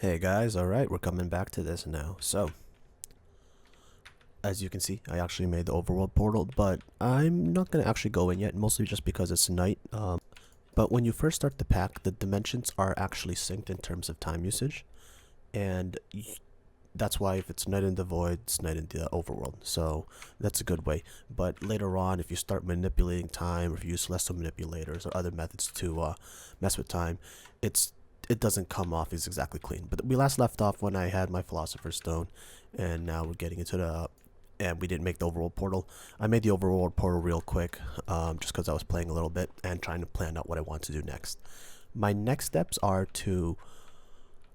Hey guys, alright, we're coming back to this now. So, as you can see, I actually made the overworld portal, but I'm not going to actually go in yet, mostly just because it's night. But when you first start the pack, the dimensions are actually synced in terms of time usage, and that's why if it's night in the void, it's night in the overworld. So that's a good way. But later on, if you start manipulating time, or if you use celestial manipulators or other methods to mess with time, it doesn't come off as exactly clean. But we last left off when I had my Philosopher's Stone, and now we're getting into the and we didn't make the overworld portal. I made the overworld portal real quick, just because I was playing a little bit and trying to plan out what I want to do next. My next steps are to,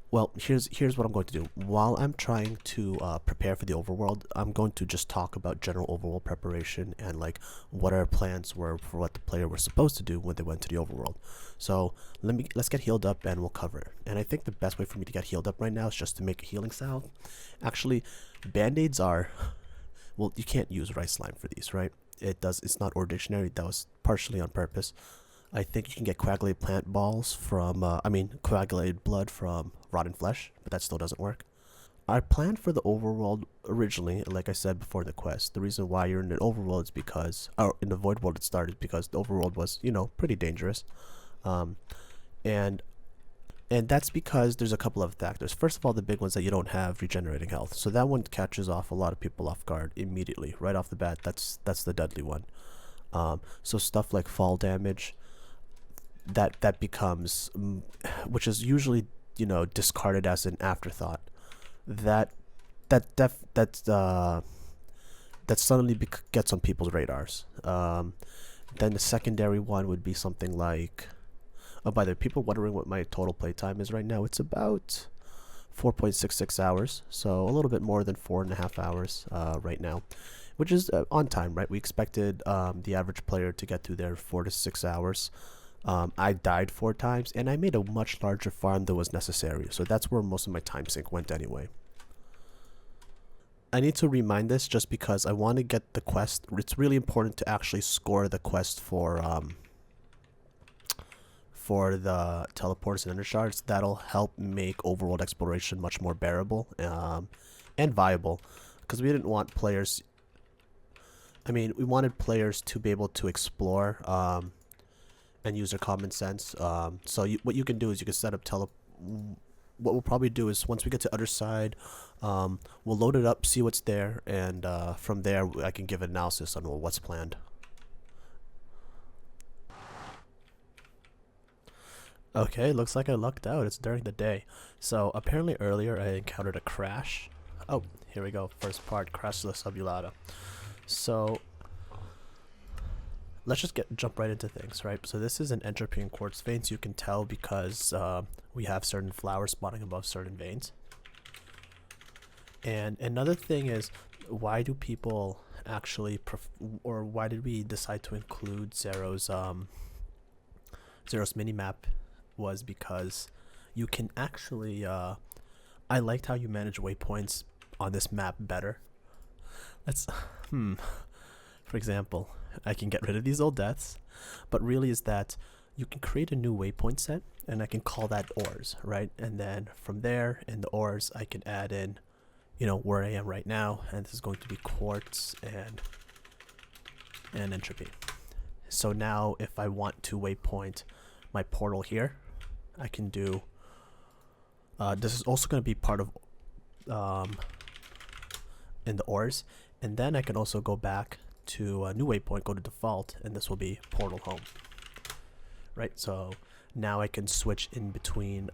well, here's what I'm going to do. While I'm trying to prepare for the overworld, I'm going to just talk about general overworld preparation and like what our plans were for what the player was supposed to do when they went to the overworld. So let's get healed up and we'll cover it. And I think the best way for me to get healed up right now is just to make a healing salve. Actually, band-aids are, well, you can't use rice slime for these, right? It's not Ore Dictionary. That was partially on purpose. I think you can get coagulated plant balls from, coagulated blood from rotten flesh, but that still doesn't work. Our plan for the overworld originally, like I said before the quest, the reason why you're in the overworld is because, or in the void world it started because the overworld was, pretty dangerous. And that's because there's a couple of factors. First of all, the big one's that you don't have regenerating health. So that one catches off a lot of people off guard immediately, right off the bat. That's the deadly one. So stuff like fall damage, that becomes, which is usually discarded as an afterthought. That suddenly gets on people's radars. Then the secondary one would be something like, oh, by the way, people wondering what my total playtime is right now. It's about 4.66 hours, so a little bit more than 4.5 hours right now, which is on time, right? We expected the average player to get through their 4 to 6 hours. I died 4 times, and I made a much larger farm than was necessary, so that's where most of my time sink went anyway. I need to remind this just because I want to get the quest. It's really important to actually score the quest for the teleporters and ender shards. That'll help make overworld exploration much more bearable and viable, because we didn't want players, we wanted players to be able to explore and use their common sense. So what you can do is you can set up what we'll probably do is once we get to other side, we'll load it up, see what's there, and from there I can give analysis on what's planned. Okay, looks like I lucked out. It's during the day. So apparently earlier I encountered a crash. Oh, here we go. First part, crash to the subulata. So let's just jump right into things, right? So this is an entropy in quartz veins. You can tell because we have certain flowers spawning above certain veins. And another thing is, why do people actually or why did we decide to include Zero's minimap? Was because you can actually I liked how you manage waypoints on this map better. Let's for example, I can get rid of these old deaths, but really is that you can create a new waypoint set, and I can call that ores, right? And then from there in the ores I can add in where I am right now, and this is going to be quartz and entropy. So now if I want to waypoint my portal here, I can do this is also going to be part of in the ores, and then I can also go back to a new waypoint, go to default, and this will be portal home, right? So now I can switch in between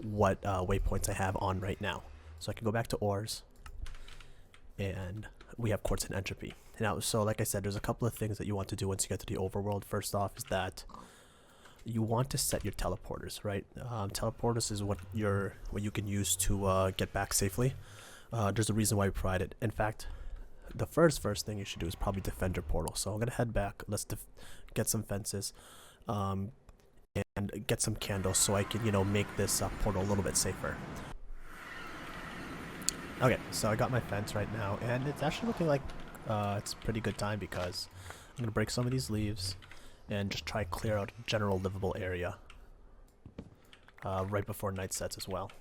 what waypoints I have on right now. So I can go back to ores, and we have quartz and entropy now. So like I said, there's a couple of things that you want to do once you get to the overworld. First off is that you want to set your teleporters, right? Teleporters is what you can use to get back safely. There's a reason why we provide it. In fact, the first thing you should do is probably defend your portal. So I'm gonna head back. Let's get some fences, and get some candles so I can make this portal a little bit safer. Okay, so I got my fence right now, and it's actually looking like it's a pretty good time because I'm gonna break some of these leaves and just try to clear out a general livable area right before night sets as well.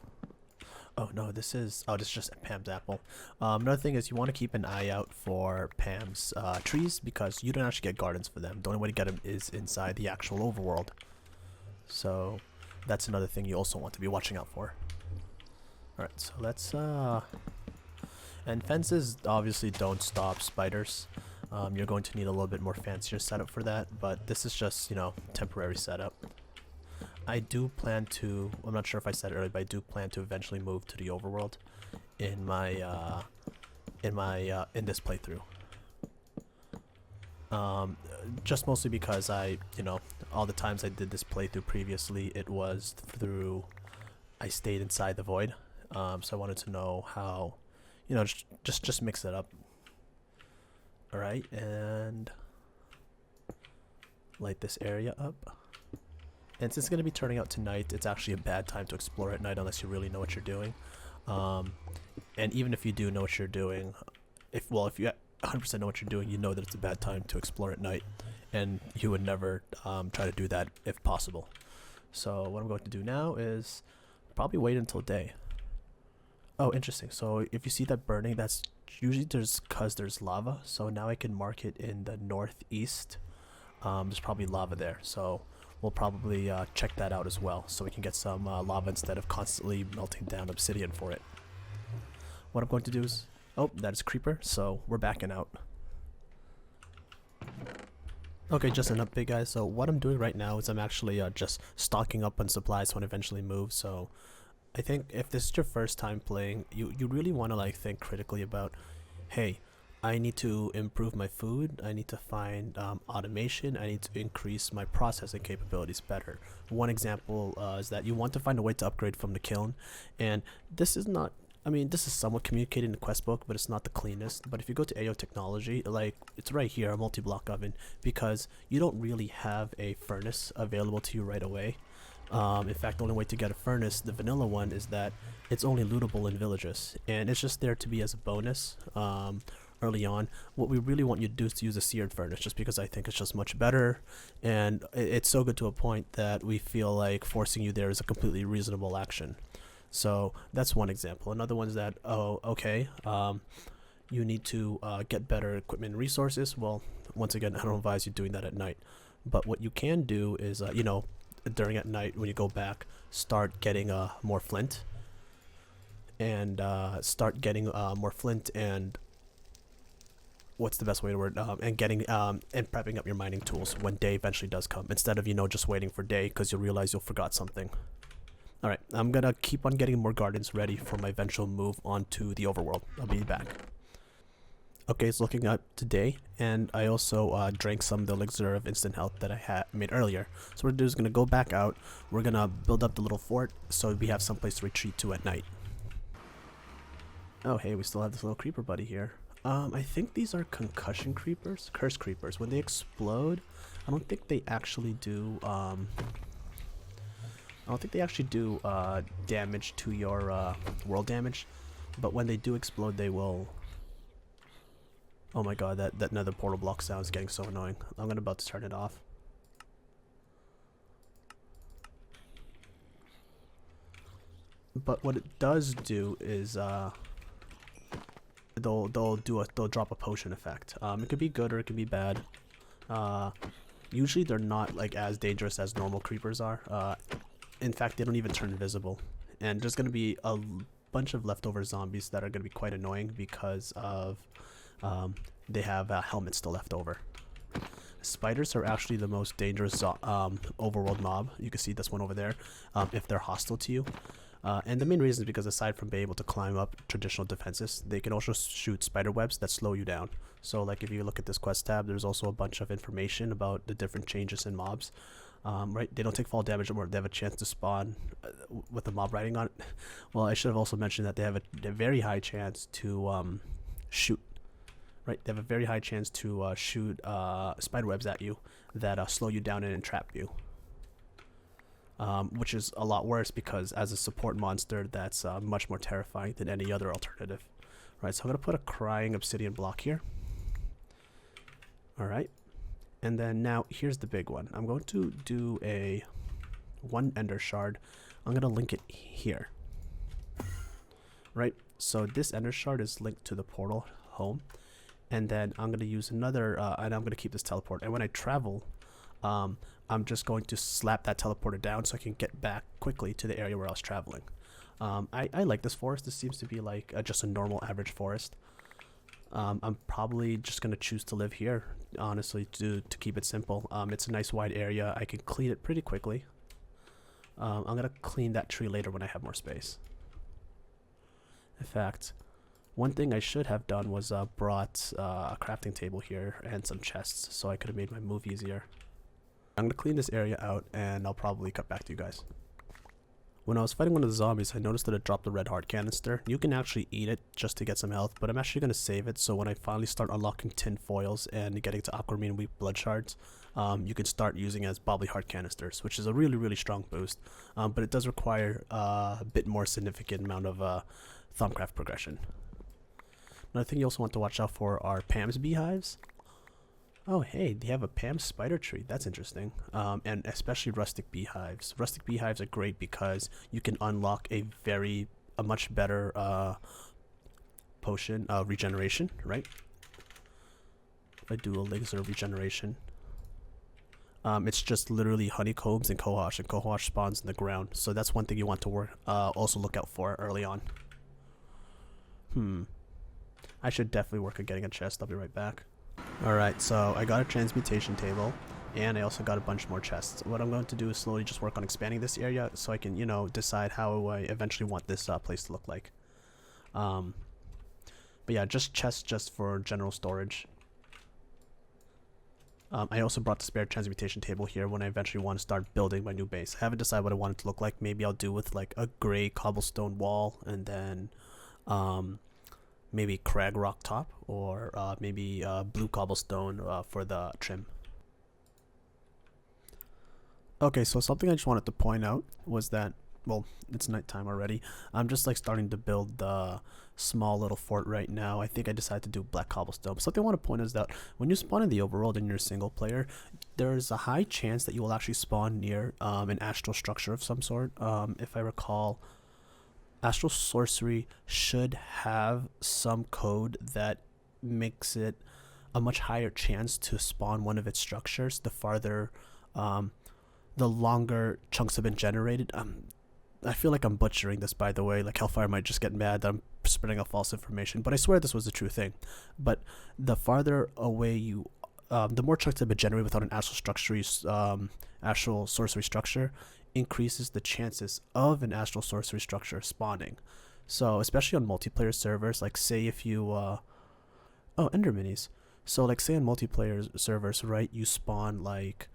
Oh no, this is just Pam's apple. Another thing is you want to keep an eye out for Pam's trees because you don't actually get gardens for them. The only way to get them is inside the actual overworld. So that's another thing you also want to be watching out for. Alright, so let's and fences obviously don't stop spiders. You're going to need a little bit more fancier setup for that, but this is just, you know, temporary setup. I do plan to, I'm not sure if I said it earlier, but I do plan to eventually move to the overworld in my in this playthrough. Just mostly because you know, all the times I did this playthrough previously, it was through, I stayed inside the void. So I wanted to know how, you know, just mix it up. All right, and light this area up. And since it's going to be turning out tonight, it's actually a bad time to explore at night unless you really know what you're doing. And even if you do know what you're doing, if you 100% know what you're doing, you know that it's a bad time to explore at night. And you would never try to do that if possible. So what I'm going to do now is probably wait until day. Oh, interesting. So if you see that burning, that's usually because there's lava. So now I can mark it in the northeast. There's probably lava there. So we'll probably check that out as well, so we can get some lava instead of constantly melting down obsidian for it. What I'm going to do is, oh, that is creeper, so we're backing out. Okay, just an update, guys. So what I'm doing right now is I'm actually just stocking up on supplies when I eventually move. So I think if this is your first time playing, you really want to like think critically about, hey, I need to improve my food, I need to find automation, I need to increase my processing capabilities better. One example is that you want to find a way to upgrade from the kiln, and this is not, I mean, this is somewhat communicated in the quest book, but it's not the cleanest. But if you go to AO Technology, like, it's right here, a multi-block oven, because you don't really have a furnace available to you right away. In fact, the only way to get a furnace, the vanilla one, is that it's only lootable in villages, and it's just there to be as a bonus. Early on, what we really want you to do is to use a seared furnace, just because I think it's just much better, and it's so good to a point that we feel like forcing you there is a completely reasonable action. So that's one example. Another one is that, oh, okay, you need to get better equipment and resources. Well, once again, I don't advise you doing that at night, but what you can do is, you know, during at night when you go back, start getting more flint, and what's the best way to word, and getting and prepping up your mining tools when day eventually does come, instead of, you know, just waiting for day because you'll realize you'll forgot something. Alright, I'm gonna keep on getting more gardens ready for my eventual move onto the overworld. I'll be back. Okay, it's looking up to day, and I also drank some of the elixir of instant health that I had made earlier. So what we're gonna do is gonna go back out, we're gonna build up the little fort so we have someplace to retreat to at night. Oh hey, we still have this little creeper buddy here. I think these are concussion creepers, curse creepers. When they explode, I don't think they actually do, damage to your, world damage. But when they do explode, they will... Oh my god, that nether portal block sound is getting so annoying. I'm about to turn it off. But what it does do is, they'll drop a potion effect. It could be good or it could be bad. Usually they're not like as dangerous as normal creepers are. In fact, they don't even turn invisible. And there's gonna be a bunch of leftover zombies that are gonna be quite annoying because of they have helmets still left over. Spiders are actually the most dangerous overworld mob. You can see this one over there, if they're hostile to you. And the main reason is because aside from being able to climb up traditional defenses, they can also shoot spider webs that slow you down. So like if you look at this quest tab, there's also a bunch of information about the different changes in mobs. Right, they don't take fall damage or they have a chance to spawn with the mob riding on it. Well, I should have also mentioned that they have a very high chance to shoot. Right, they have a very high chance to shoot spider webs at you that slow you down and entrap you. Which is a lot worse because as a support monster, that's much more terrifying than any other alternative. Right, so I'm going to put a crying obsidian block here. Alright, and then now here's the big one. I'm going to do one ender shard. I'm going to link it here. right? So this ender shard is linked to the portal home, and then I'm going to use another, and I'm going to keep this teleport. And when I travel, I'm just going to slap that teleporter down so I can get back quickly to the area where I was traveling. I like this forest. This seems to be like just a normal average forest. I'm probably just going to choose to live here, honestly, to keep it simple. It's a nice wide area. I can clean it pretty quickly. I'm going to clean that tree later when I have more space. In fact, one thing I should have done was brought a crafting table here and some chests so I could have made my move easier. I'm going to clean this area out and I'll probably cut back to you guys. When I was fighting one of the zombies, I noticed that it dropped a red heart canister. You can actually eat it just to get some health, but I'm actually going to save it so when I finally start unlocking tin foils and getting to aquamarine weak blood shards, you can start using as bobbly heart canisters, which is a really strong boost, but it does require a bit more significant amount of Thumbcraft progression. Another thing you also want to watch out for are Pam's beehives. Oh hey, they have a Pam spider tree. That's interesting. And especially rustic beehives. Rustic beehives are great because you can unlock a much better potion of regeneration, right? If I do a laser regeneration, it's just literally honeycombs and cohosh spawns in the ground. So that's one thing you want to also look out for early on. I should definitely work on getting a chest. I'll be right back. Alright, so I got a transmutation table, and I also got a bunch more chests. What I'm going to do is slowly just work on expanding this area so I can, you know, decide how I eventually want this place to look like. But yeah, just chests just for general storage. I also brought the spare transmutation table here when I eventually want to start building my new base. I haven't decided what I want it to look like. Maybe I'll do with like a gray cobblestone wall and then maybe crag rock top, or maybe blue cobblestone for the trim. Okay, so something I just wanted to point out was that, well, it's nighttime already. I'm just like starting to build the small little fort right now. I think I decided to do black cobblestone. Something I want to point out is that when you spawn in the overworld and you're single player, there's a high chance that you will actually spawn near an astral structure of some sort. If I recall, Astral Sorcery should have some code that makes it a much higher chance to spawn one of its structures the farther, the longer chunks have been generated. I feel like I'm butchering this, by the way. Like Hellfire might just get mad that I'm spreading out false information, but I swear this was the true thing. But the farther away you, the more chunks have been generated without an astral sorcery structure, increases the chances of an astral sorcery structure spawning. So especially on multiplayer servers, like say if you ender minis. So like say on multiplayer servers, right, you spawn like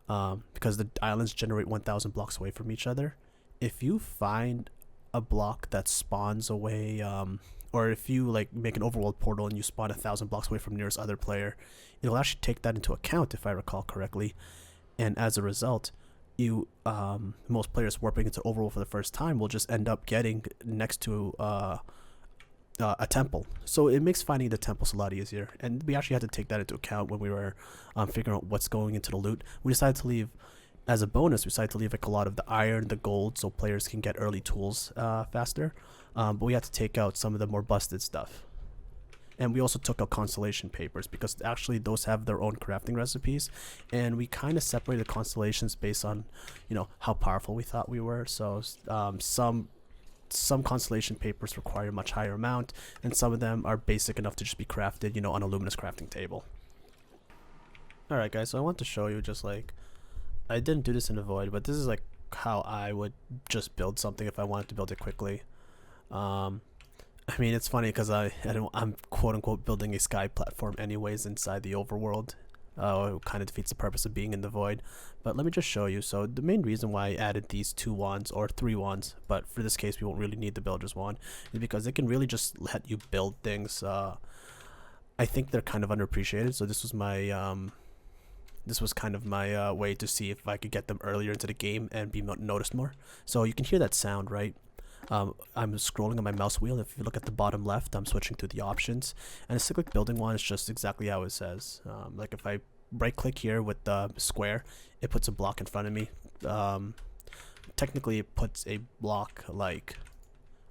because the islands generate 1,000 blocks away from each other. If you find a block that spawns away, or if you like make an overworld portal and you spawn 1,000 blocks away from nearest other player, it'll actually take that into account if I recall correctly, and as a result, you most players warping into overworld for the first time will just end up getting next to a temple. So it makes finding the temples a lot easier, and we actually had to take that into account when we were figuring out what's going into the loot. We decided to leave, as a bonus, we decided to leave like a lot of the iron, the gold, so players can get early tools faster, but we had to take out some of the more busted stuff. And we also took out constellation papers because actually those have their own crafting recipes, and we kind of separated constellations based on, you know, how powerful we thought we were. So some constellation papers require a much higher amount, and some of them are basic enough to just be crafted, you know, on a luminous crafting table. Alright guys, so I want to show you just like, I didn't do this in a void, but this is like how I would just build something if I wanted to build it quickly. I mean, it's funny because I'm quote-unquote building a sky platform anyways inside the overworld. It kind of defeats the purpose of being in the void. But let me just show you. So the main reason why I added these 2 wands, or 3 wands, but for this case we won't really need the builder's wand, is because it can really just let you build things. I think they're kind of underappreciated, so this was kind of my way to see if I could get them earlier into the game and be noticed more. So you can hear that sound, right? I'm scrolling on my mouse wheel. If you look at the bottom left, I'm switching to the options, and a cyclic building wand is just exactly how it says. Like if I right click here with the square, it puts a block in front of me. Technically it puts a block like,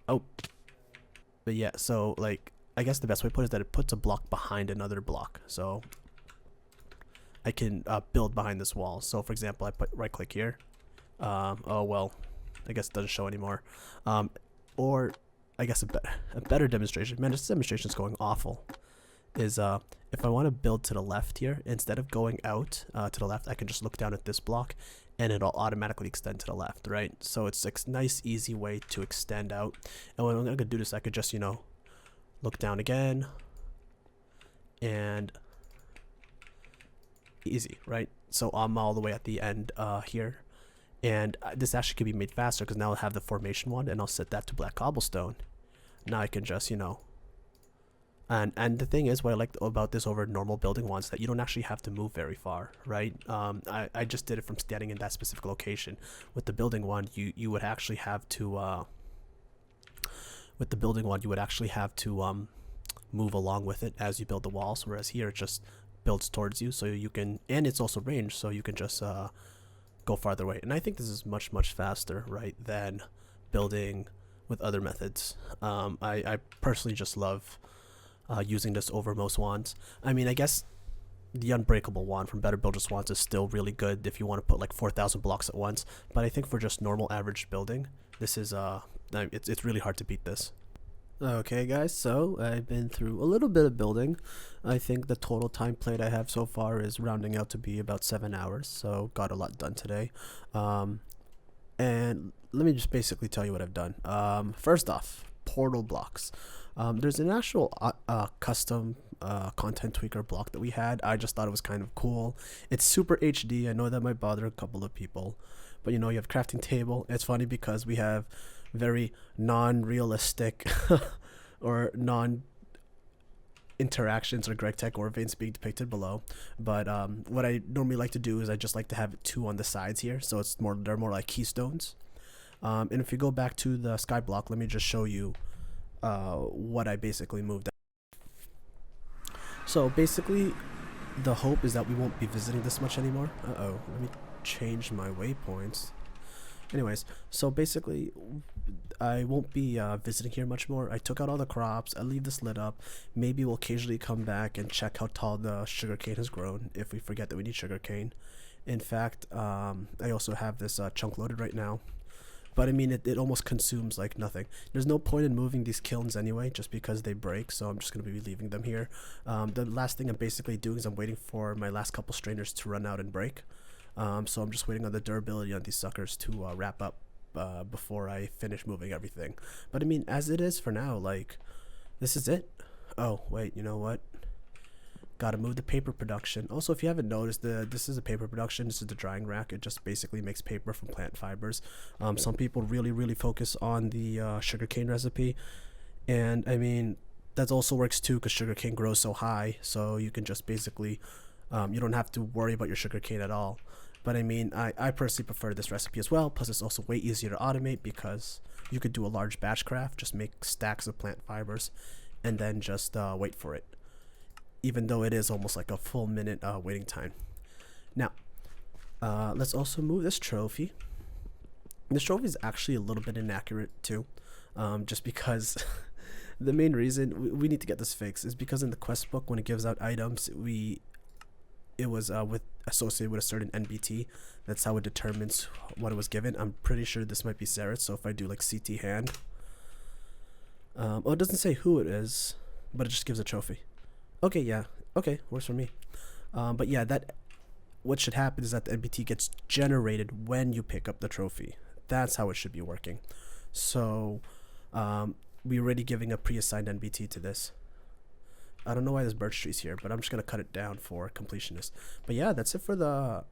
oh, But yeah, so like I guess the best way to put it is that it puts a block behind another block. So I can build behind this wall. So for example, I put right click here. Oh well, I guess it doesn't show anymore. Or I guess a better demonstration. Man, this demonstration is going awful. Is if I want to build to the left here, instead of going out to the left, I can just look down at this block and it'll automatically extend to the left, right? So it's a nice, easy way to extend out. And when I'm going to do this, I could just, you know, look down again and easy, right? So I'm all the way at the end here. And this actually could be made faster because now I'll have the formation one and I'll set that to black cobblestone. Now I can just, you know, and the thing is, what I like about this over normal building ones, that you don't actually have to move very far, right? I just did it from standing in that specific location. With the building one, you would actually have to move along with it as you build the walls, whereas here it just builds towards you, so you can, and it's also ranged, so you can just go farther away. And I think this is much faster, right, than building with other methods. I personally just love using this over most wands. I mean, I guess the unbreakable wand from Better Builders wands is still really good if you want to put like 4,000 blocks at once, but I think for just normal average building, this is it's really hard to beat this. Okay guys, so I've been through a little bit of building. I think the total time played I have so far is rounding out to be about 7 hours, so got a lot done today. And let me just basically tell you what I've done. First off, portal blocks. There's an actual custom content tweaker block that we had. I just thought it was kind of cool. It's super HD. I know that might bother a couple of people, but you know, you have crafting table. It's funny because we have very non-realistic or non-interactions or Greg Tech or veins being depicted below. But what I normally like to do is I just like to have 2 on the sides here, so it's more, they're more like keystones. And if you go back to the sky block, let me just show you what I basically moved. So basically the hope is that we won't be visiting this much anymore. Let me change my waypoints. Anyways, so basically I won't be visiting here much more. I took out all the crops. I leave this lit up. Maybe we'll occasionally come back and check how tall the sugarcane has grown if we forget that we need sugarcane. In fact, I also have this chunk loaded right now. But I mean, it almost consumes like nothing. There's no point in moving these kilns anyway, just because they break, so I'm just going to be leaving them here. The last thing I'm basically doing is I'm waiting for my last couple strainers to run out and break. So I'm just waiting on the durability on these suckers to wrap up before I finish moving everything. But I mean, as it is for now, like, this is it. Oh, wait, you know what? Gotta move the paper production. Also, if you haven't noticed, this is a paper production. This is the drying rack. It just basically makes paper from plant fibers. Some people really focus on the sugarcane recipe, and I mean that also works too because sugarcane grows so high, so you can just basically you don't have to worry about your sugarcane at all. But I mean, I personally prefer this recipe as well. Plus, it's also way easier to automate because you could do a large batch craft, just make stacks of plant fibers, and then just wait for it. Even though it is almost like a full minute waiting time. Now, let's also move this trophy. This trophy is actually a little bit inaccurate too, just because the main reason we need to get this fixed is because in the quest book, when it gives out items, it was associated with a certain NBT. That's how it determines what it was given. I'm pretty sure this might be Sarah's, so if I do like CT hand, oh, it doesn't say who it is, but it just gives a trophy. Okay, yeah, okay, works for me. But yeah, what should happen is that the NBT gets generated when you pick up the trophy. That's how it should be working. So we're already giving a pre-assigned NBT to this. I don't know why this birch tree's here, but I'm just gonna cut it down for completionist. But yeah, that's it for the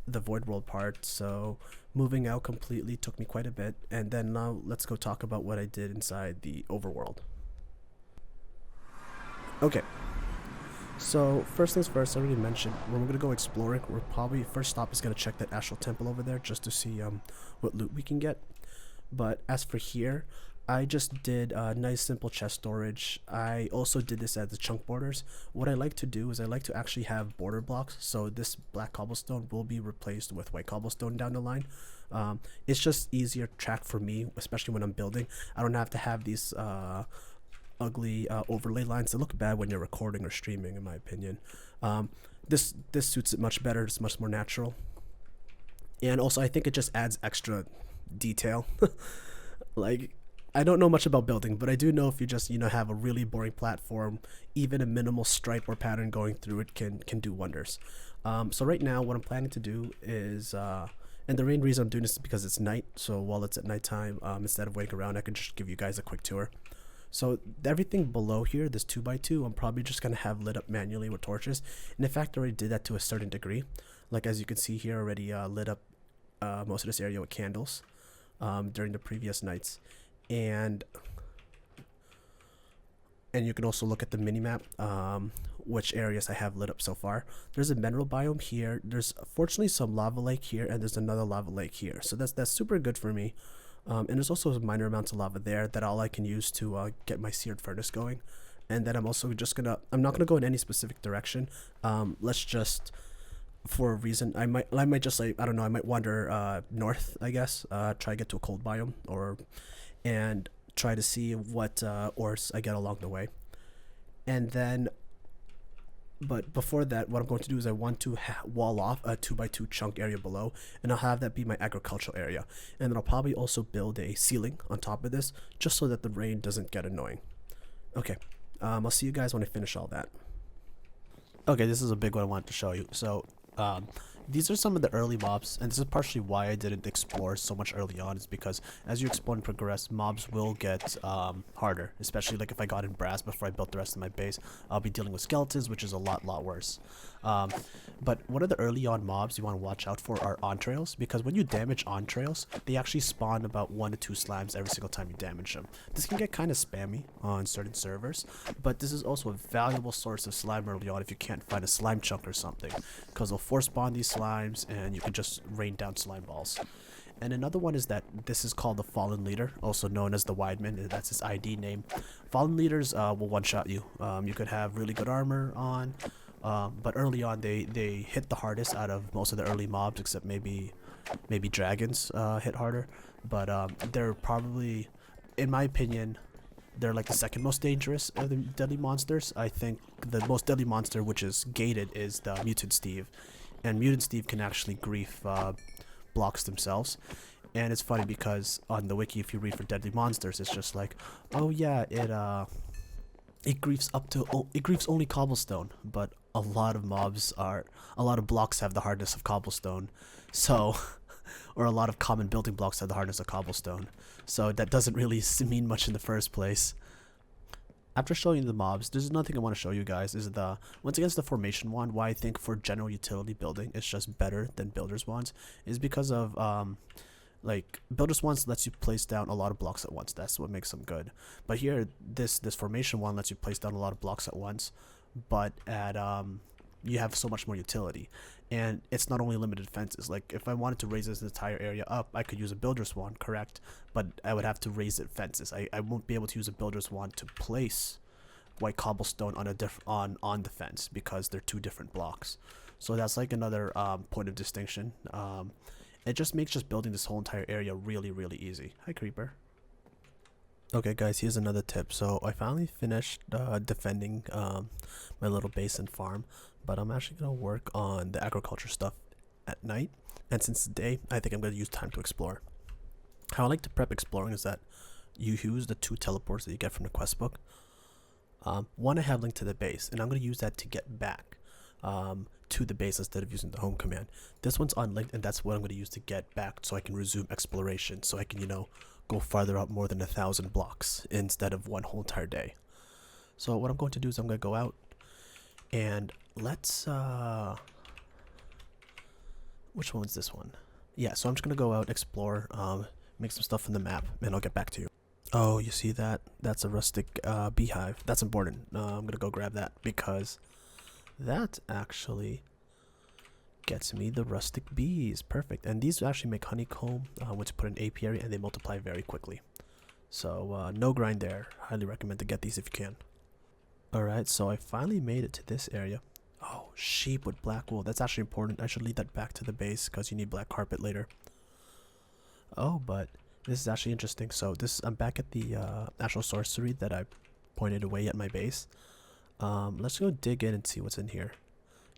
Void World part. So moving out completely took me quite a bit, and then now let's go talk about what I did inside the Overworld. Okay, so first things first, I already mentioned, when we're going to go exploring, we're probably, first stop is going to check that astral temple over there just to see what loot we can get. But as for here, I just did nice simple chest storage. I also did this as the chunk borders. What I like to do is I like to actually have border blocks, so this black cobblestone will be replaced with white cobblestone down the line. It's just easier track for me, especially when I'm building. I don't have to have these ugly overlay lines that look bad when you're recording or streaming, in my opinion. This suits it much better. It's much more natural, and also I think it just adds extra detail. Like, I don't know much about building, but I do know if you just, have a really boring platform, even a minimal stripe or pattern going through it can do wonders. So right now what I'm planning to do is, and the main reason I'm doing this is because it's night, so while it's at nighttime, instead of waiting around, I can just give you guys a quick tour. So everything below here, this 2x2, I'm probably just going to have lit up manually with torches. And in fact, I already did that to a certain degree. Like, as you can see here, already lit up most of this area with candles during the previous nights. And you can also look at the mini-map, which areas I have lit up so far. There's a mineral biome here. There's fortunately some lava lake here, and there's another lava lake here. So that's super good for me. And there's also minor amounts of lava there that all I can use to get my seared furnace going. And then I'm also just I'm not gonna go in any specific direction. Let's just, for a reason, I might just, like, I don't know, I might wander north, I guess, try to get to a cold biome, and try to see what ores I get along the way. And then, but before that, what I'm going to do is I want to wall off a 2x2 chunk area below, and I'll have that be my agricultural area. And then I'll probably also build a ceiling on top of this, just so that the rain doesn't get annoying. Okay, I'll see you guys when I finish all that. Okay, this is a big one I wanted to show you. So these are some of the early mobs, and this is partially why I didn't explore so much early on, is because as you explore and progress, mobs will get harder, especially like if I got in brass before I built the rest of my base. I'll be dealing with skeletons, which is a lot worse. But one of the early on mobs you want to watch out for are entrails, because when you damage entrails, they actually spawn about 1 to 2 slimes every single time you damage them. This can get kind of spammy on certain servers, but this is also a valuable source of slime early on if you can't find a slime chunk or something, because they'll force spawn these slimes and you can just rain down slime balls. And another one is that this is called the Fallen Leader, also known as the Wideman, and that's his ID name. Fallen Leaders will one-shot you. You could have really good armor on, but early on they hit the hardest out of most of the early mobs, except maybe dragons hit harder. But they're probably, in my opinion, they're like the second most dangerous of the deadly monsters. I think the most deadly monster, which is gated, is the Mutant Steve. And Mutant Steve can actually grief blocks themselves. And it's funny because on the wiki, if you read for deadly monsters, it's just like, oh yeah, it griefs only cobblestone, but a lot of blocks have the hardness of cobblestone, so or a lot of common building blocks have the hardness of cobblestone, so that doesn't really mean much in the first place. After showing you the mobs, there's another thing I want to show you guys, is once again, the formation wand. Why I think for general utility building it's just better than builder's wands is because of like, builder's wands lets you place down a lot of blocks at once. That's what makes them good. But here, this formation wand lets you place down a lot of blocks at once, but at you have so much more utility. And it's not only limited fences. Like, if I wanted to raise this entire area up, I could use a builder's wand, correct? But I would have to raise it fences. I won't be able to use a builder's wand to place white cobblestone on the fence, because they're 2 different blocks. So that's like another point of distinction. It just makes building this whole entire area really easy. Hi, Creeper. Okay guys, here's another tip. So I finally finished defending my little base and farm, but I'm actually going to work on the agriculture stuff at night. And since it's day, I think I'm going to use time to explore. How I like to prep exploring is that you use the 2 teleports that you get from the quest book. One I have linked to the base, and I'm going to use that to get back to the base instead of using the home command. This one's unlinked, and that's what I'm going to use to get back so I can resume exploration, so I can, go farther out more than 1,000 blocks instead of one whole entire day. So what I'm going to do is I'm going to go out and let's which one's this one? Yeah, so I'm just going to go out, explore, make some stuff from the map, and I'll get back to you. Oh, you see that? That's a rustic beehive. That's important. I'm going to go grab that because that actually gets me the rustic bees. Perfect. And these actually make honeycomb, which put in apiary, and they multiply very quickly. So no grind there. Highly recommend to get these if you can. Alright, so I finally made it to this area. Oh, sheep with black wool. That's actually important. I should lead that back to the base because you need black carpet later. Oh, but this is actually interesting. So I'm back at the actual sorcery that I pointed away at my base. Let's go dig in and see what's in here.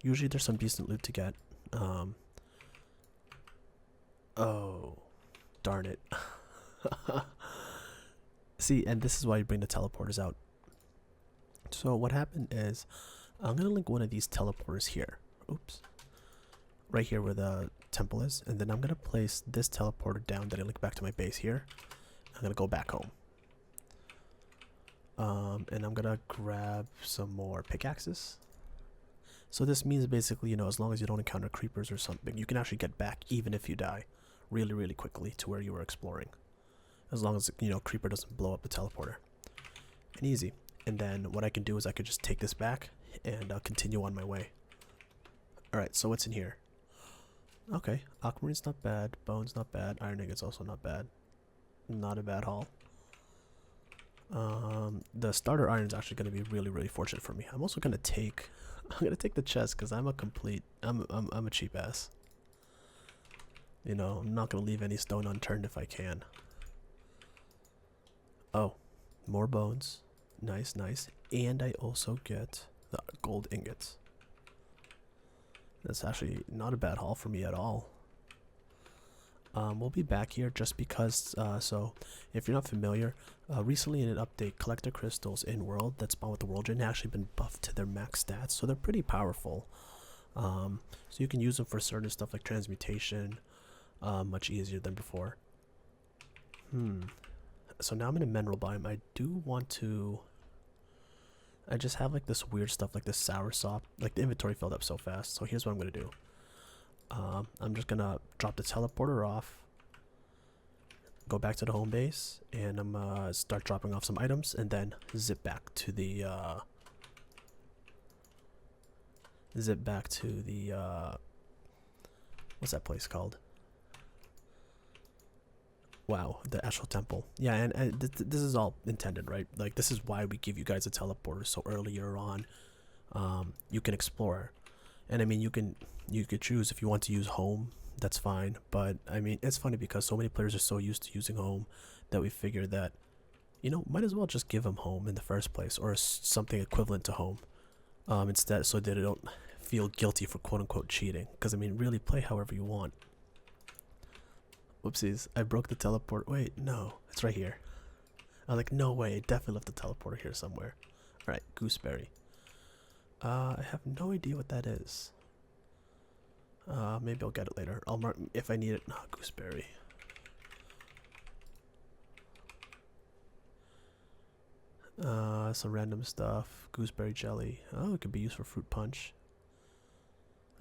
Usually there's some decent loot to get. Oh, darn it. See, and this is why you bring the teleporters out. So what happened is, I'm going to link one of these teleporters here. Oops. Right here where the temple is. And then I'm going to place this teleporter down that I link back to my base here. I'm going to go back home. And I'm going to grab some more pickaxes. So this means basically, you know, as long as you don't encounter creepers or something, you can actually get back even if you die really, really quickly to where you were exploring. As long as, you know, creeper doesn't blow up the teleporter. And easy. And then what I can do is I could just take this back and continue on my way. Alright, so what's in here? Okay, aquamarine's not bad, bone's not bad, iron ingots also not bad. Not a bad haul. The starter iron is actually going to be really, really fortunate for me. I'm also going to take the chest because I'm a cheap ass. You know, I'm not going to leave any stone unturned if I can. Oh, more bones. Nice, nice. And I also get the gold ingots. That's actually not a bad haul for me at all. We'll be back here just because, so if you're not familiar, recently in an update, collector crystals in world that spawn with the world gen have actually been buffed to their max stats, so they're pretty powerful. So you can use them for certain stuff like transmutation, much easier than before. So now I'm in a mineral biome. I do want to... I just have like this weird stuff like this sour sop. Like the inventory filled up so fast. So here's what I'm going to do. I'm just going to drop the teleporter off. Go back to the home base. And I'm going to start dropping off some items. And then zip back to the... what's that place called? Wow, the actual temple. Yeah, and this is all intended, right? Like, this is why we give you guys a teleporter, so earlier on, you can explore. And I mean, you could choose if you want to use home, that's fine. But I mean, it's funny because so many players are so used to using home that we figure that, you know, might as well just give them home in the first place, or something equivalent to home, instead, so that they don't feel guilty for quote-unquote cheating. Because I mean, really play however you want. Whoopsies, I broke the teleport. Wait, no, it's right here. I was like, no way, I definitely left the teleporter here somewhere. Alright, gooseberry. I have no idea what that is. Maybe I'll get it later. I'll mark if I need it. No, gooseberry. Some random stuff. Gooseberry jelly. Oh, it could be used for fruit punch.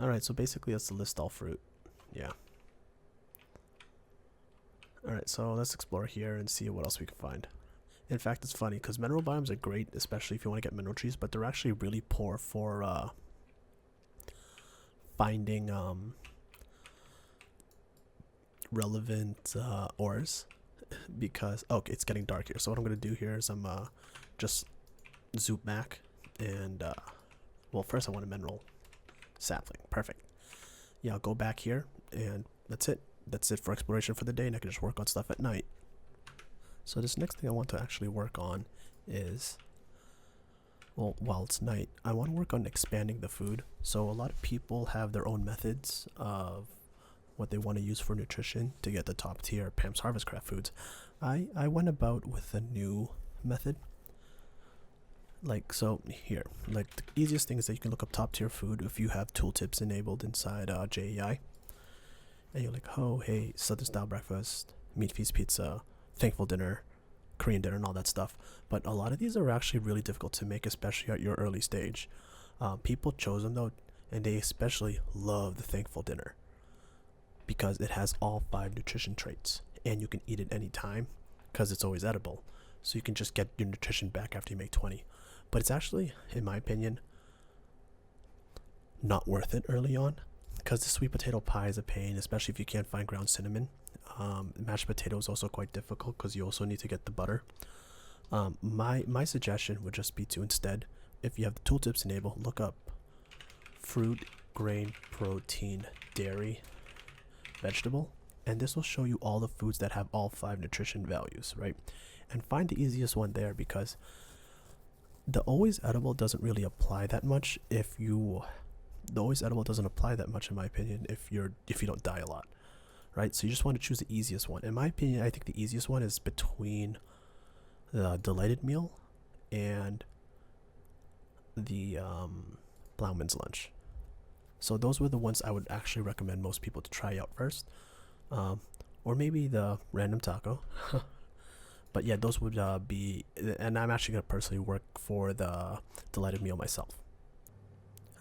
Alright, so basically that's the list all fruit. Yeah. Alright, so let's explore here and see what else we can find. In fact, it's funny because mineral biomes are great, especially if you want to get mineral trees, but they're actually really poor for finding relevant ores. Because, okay, it's getting dark here. So what I'm going to do here is I'm just zoop back and, well, first I want a mineral sapling. Perfect. Yeah, I'll go back here and that's it. That's it for exploration for the day, and I can just work on stuff at night. So this next thing I want to actually work on is, well, while it's night, I want to work on expanding the food. So a lot of people have their own methods of what they want to use for nutrition to get the top tier Pam's Harvest Craft foods. I went about with a new method. Like, so here, like the easiest thing is that you can look up top tier food if you have tooltips enabled inside JEI. And you're like, oh, hey, Southern style breakfast, meat feast pizza, thankful dinner, Korean dinner, and all that stuff. But a lot of these are actually really difficult to make, especially at your early stage. People chose them though, and they especially love the thankful dinner because it has all 5 nutrition traits, and you can eat it any time because it's always edible. So you can just get your nutrition back after you make 20. But it's actually, in my opinion, not worth it early on. Because the sweet potato pie is a pain, especially if you can't find ground cinnamon. Mashed potato is also quite difficult because you also need to get the butter. My suggestion would just be to instead, if you have the tooltips enabled, look up fruit, grain, protein, dairy, vegetable, and this will show you all the foods that have all 5 nutrition values, right? And find the easiest one there, because the always edible doesn't really apply that much the always edible doesn't apply that much in my opinion if you don't die a lot, right? So you just want to choose the easiest one. In my opinion, I think the easiest one is between the delighted meal and the Blauman's lunch. So those were the ones I would actually recommend most people to try out first, or maybe the random taco. But yeah, those would be, and I'm actually going to personally work for the delighted meal myself.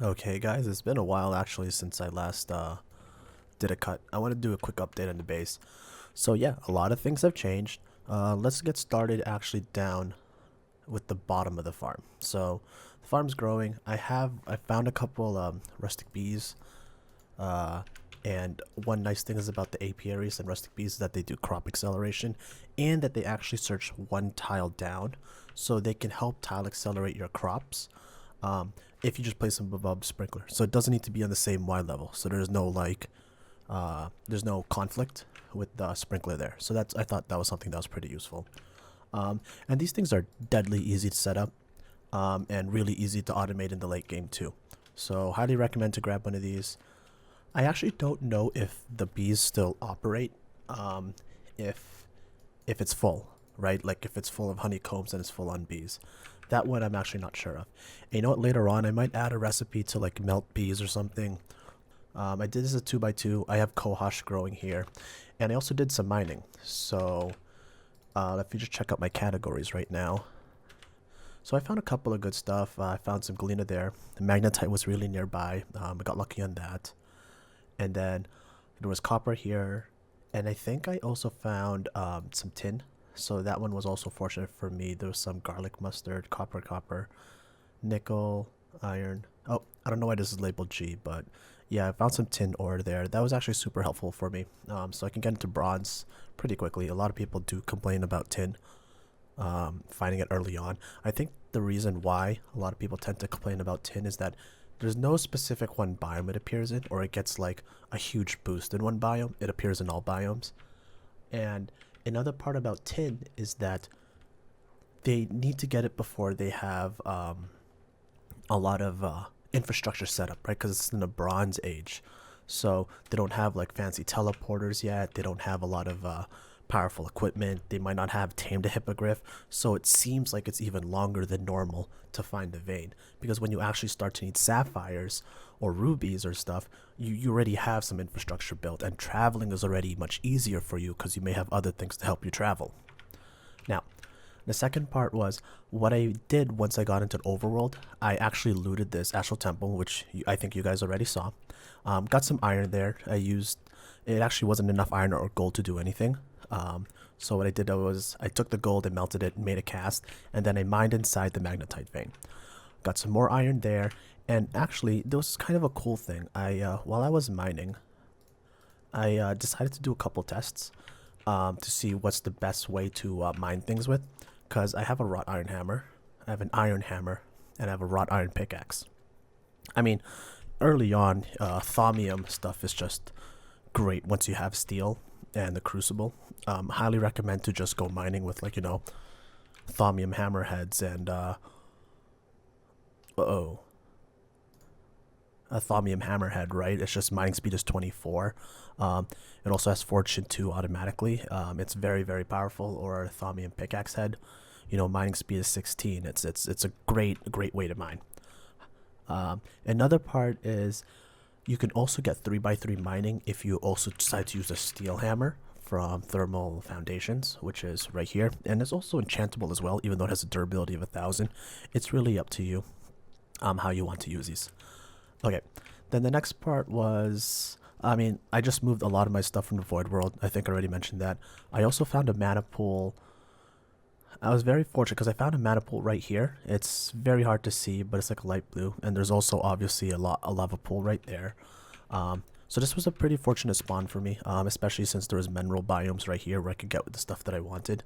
Okay guys, it's been a while actually since I last did a cut. I want to do a quick update on the base. So yeah, a lot of things have changed. Let's get started actually down with the bottom of the farm. So the farm's growing. I found a couple rustic bees, and one nice thing is about the apiaries and rustic bees is that they do crop acceleration, and that they actually search one tile down, so they can help tile accelerate your crops if you just place them above the sprinkler. So it doesn't need to be on the same Y level, so there's no there's no conflict with the sprinkler there. So I thought that was something that was pretty useful. And these things are deadly easy to set up, and really easy to automate in the late game too. So highly recommend to grab one of these. I actually don't know if the bees still operate if it's full, right? Like if it's full of honeycombs and it's full on bees. That one I'm actually not sure of. And you know what, later on I might add a recipe to like melt bees or something. I did this as a 2x2. I have cohosh growing here, and I also did some mining. So if you just check out my categories right now. So I found a couple of good stuff. I found some galena there. The magnetite was really nearby. I got lucky on that. And then there was copper here, and I think I also found some tin. So that one was also fortunate for me. There was some garlic mustard, copper, nickel, iron. Oh, I don't know why this is labeled G, but yeah, I found some tin ore there. That was actually super helpful for me. So I can get into bronze pretty quickly. A lot of people do complain about tin, finding it early on. I think the reason why a lot of people tend to complain about tin is that there's no specific one biome it appears in, or it gets like a huge boost in one biome. It appears in all biomes. And another part about tin is that they need to get it before they have a lot of infrastructure set up, right? Because it's in the Bronze Age. So they don't have like fancy teleporters yet. They don't have a lot of powerful equipment. They might not have tamed a hippogriff. So it seems like it's even longer than normal to find the vein. Because when you actually start to need sapphires or rubies or stuff, you already have some infrastructure built, and traveling is already much easier for you because you may have other things to help you travel. Now, the second part was what I did once I got into Overworld. I actually looted this Astral Temple, which I think you guys already saw. Got some iron there. It actually wasn't enough iron or gold to do anything. So what I did was I took the gold and melted it and made a cast, and then I mined inside the magnetite vein. Got some more iron there, and actually there was kind of a cool thing. While I was mining, I decided to do a couple tests to see what's the best way to mine things with, because I have a wrought iron hammer, I have an iron hammer, and I have a wrought iron pickaxe. I mean, early on, thaumium stuff is just great once you have steel and the crucible. Highly recommend to just go mining with, like, thaumium hammerheads and a thaumium hammerhead, right? It's just mining speed is 24. It also has fortune 2 automatically. It's very, very powerful. Or a thaumium pickaxe head, mining speed is 16. It's a great way to mine. Another part is you can also get 3x3 mining if you also decide to use a steel hammer from Thermal Foundations, which is right here, and it's also enchantable as well, even though it has a durability of 1000. It's really up to you how you want to use these. Okay, then the next part was, I just moved a lot of my stuff from the Void World. I think I already mentioned that. I also found a mana pool. I was very fortunate because I found a mana pool right here. It's very hard to see, but it's like a light blue, and there's also obviously a lava pool right there. So So this was a pretty fortunate spawn for me, especially since there was mineral biomes right here where I could get the stuff that I wanted.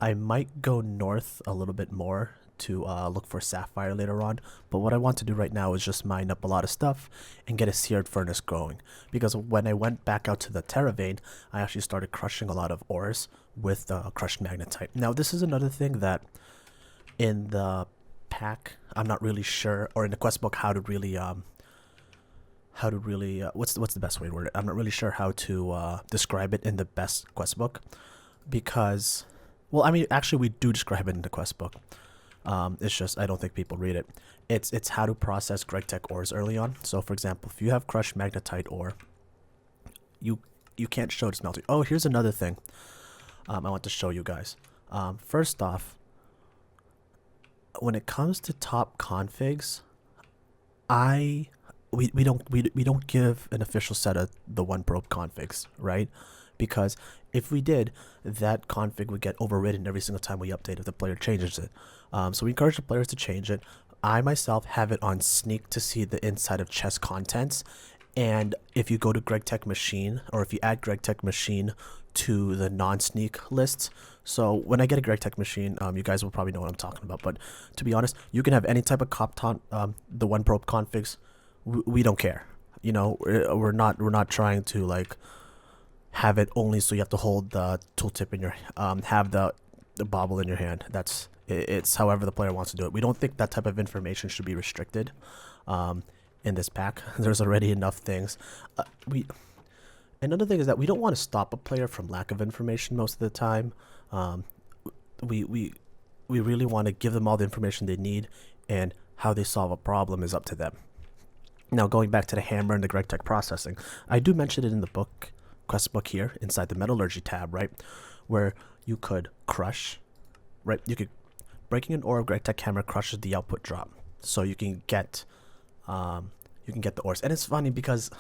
I might go north a little bit more to look for sapphire later on, but what I want to do right now is just mine up a lot of stuff and get a seared furnace going, because when I went back out to the terra vein, I actually started crushing a lot of ores with crushed magnetite. Now this is another thing that in the pack I'm not really sure, or in the quest book, how to really what's the best way to word it? I'm not really sure how to describe it in the best quest book, because, well, I mean, actually we do describe it in the quest book. It's just I don't think people read it. It's how to process Greg Tech ores early on. So for example, if you have crushed magnetite ore, you can't show it's melting. Oh, here's another thing I want to show you guys. First off, when it comes to top configs, we don't give an official set of the one probe configs, right? Because if we did, that config would get overridden every single time we update if the player changes it. So we encourage the players to change it. I myself have it on sneak to see the inside of chest contents, and if you go to Greg Tech Machine, or if you add Greg Tech Machine to the non-sneak lists, so when I get a Greg Tech Machine, you guys will probably know what I'm talking about, but to be honest, you can have any type of the one probe configs. We don't care, you know. We're not trying to like have it only so you have to hold the tooltip in your have the bobble in your hand. It's however the player wants to do it. We don't think that type of information should be restricted in this pack. There's already enough things. Another thing is that we don't want to stop a player from lack of information most of the time. We really want to give them all the information they need, and how they solve a problem is up to them. Now, going back to the hammer and the Greg Tech processing, I do mention it in the book, quest book here, inside the metallurgy tab, right? Where you could crush, right? Breaking an ore of Greg Tech hammer crushes the output drop. So you can get the ores. And it's funny because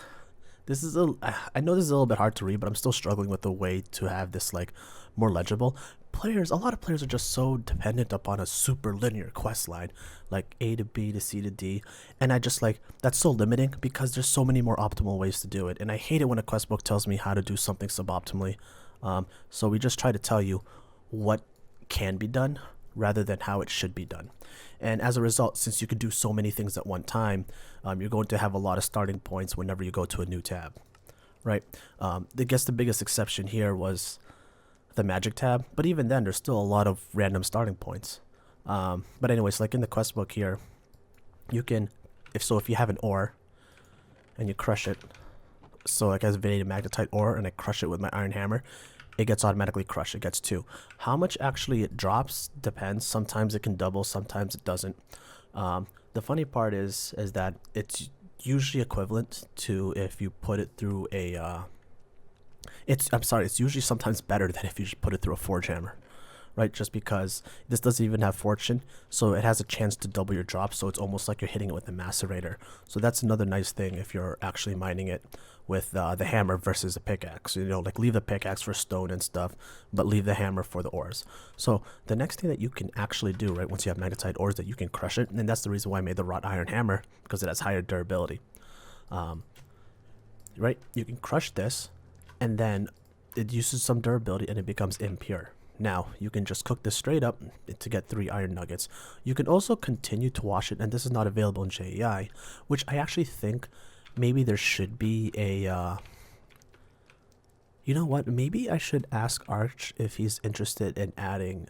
I know this is a little bit hard to read, but I'm still struggling with the way to have this like more legible. A lot of players are just so dependent upon a super linear quest line, like A to B to C to D, and I just like, that's so limiting because there's so many more optimal ways to do it, and I hate it when a quest book tells me how to do something suboptimally. So we just try to tell you what can be done rather than how it should be done. And as a result, since you can do so many things at one time, you're going to have a lot of starting points whenever you go to a new tab, right? I guess the biggest exception here was the magic tab, but even then there's still a lot of random starting points. But anyways, like in the quest book here, you can, if you have an ore and you crush it, so like as vanadium magnetite ore, and I crush it with my iron hammer, it gets automatically crushed. It gets 2. How much actually it drops depends. Sometimes it can double, sometimes it doesn't. The funny part is that it's usually equivalent to if you put it through a it's usually sometimes better than if you just put it through a forge hammer, right? Just because this doesn't even have fortune, so it has a chance to double your drop, so it's almost like you're hitting it with a macerator. So that's another nice thing if you're actually mining it with the hammer versus a pickaxe. You know, like leave the pickaxe for stone and stuff, but leave the hammer for the ores. So the next thing that you can actually do, right, once you have magnetite ores, that you can crush it, and that's the reason why I made the wrought iron hammer, because it has higher durability. Right, you can crush this, and then it uses some durability and it becomes impure. Now you can just cook this straight up to get 3 iron nuggets. You can also continue to wash it, and this is not available in JEI, which I actually think maybe there should be a you know what, maybe I should ask Arch if he's interested in adding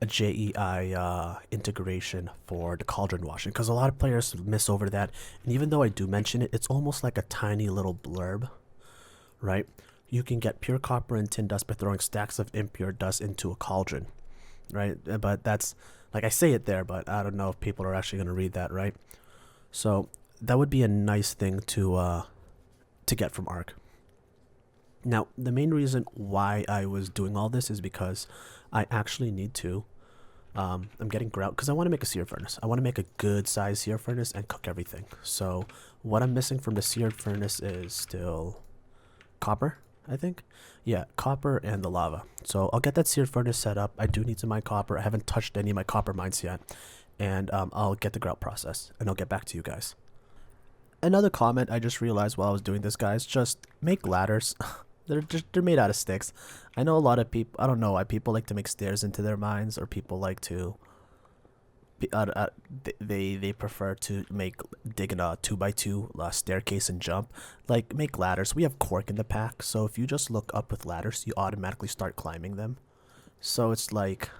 a JEI integration for the cauldron washing, because a lot of players miss over that, and even though I do mention it, it's almost like a tiny little blurb, right? You can get pure copper and tin dust by throwing stacks of impure dust into a cauldron, right? But that's, like, I say it there, but I don't know if people are actually going to read that, right? So that would be a nice thing to get from Arc. Now, the main reason why I was doing all this is because I actually need to, I'm getting grout because I want to make a seared furnace. I want to make a good size seared furnace and cook everything. So what I'm missing from the seared furnace is still copper, I think. Yeah, copper and the lava. So I'll get that seared furnace set up. I do need to mine copper. I haven't touched any of my copper mines yet. And I'll get the grout process and I'll get back to you guys. another comment I just realized while I was doing this, guys, just make ladders. They're made out of sticks. I know a lot of people. I don't know why people like to make stairs into their mines, or people like to. They prefer to make dig a 2x2 staircase and jump. Like, make ladders. We have cork in the pack, so if you just look up with ladders, you automatically start climbing them. So it's like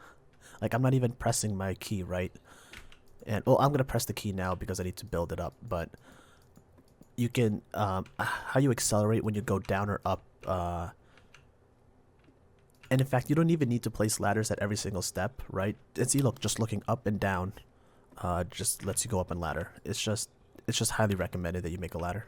I'm not even pressing my key, right? And well, I'm gonna press the key now because I need to build it up. But you can how you accelerate when you go down or up. And in fact, you don't even need to place ladders at every single step, right? And see, look, just looking up and down, just lets you go up on ladder. It's just highly recommended that you make a ladder.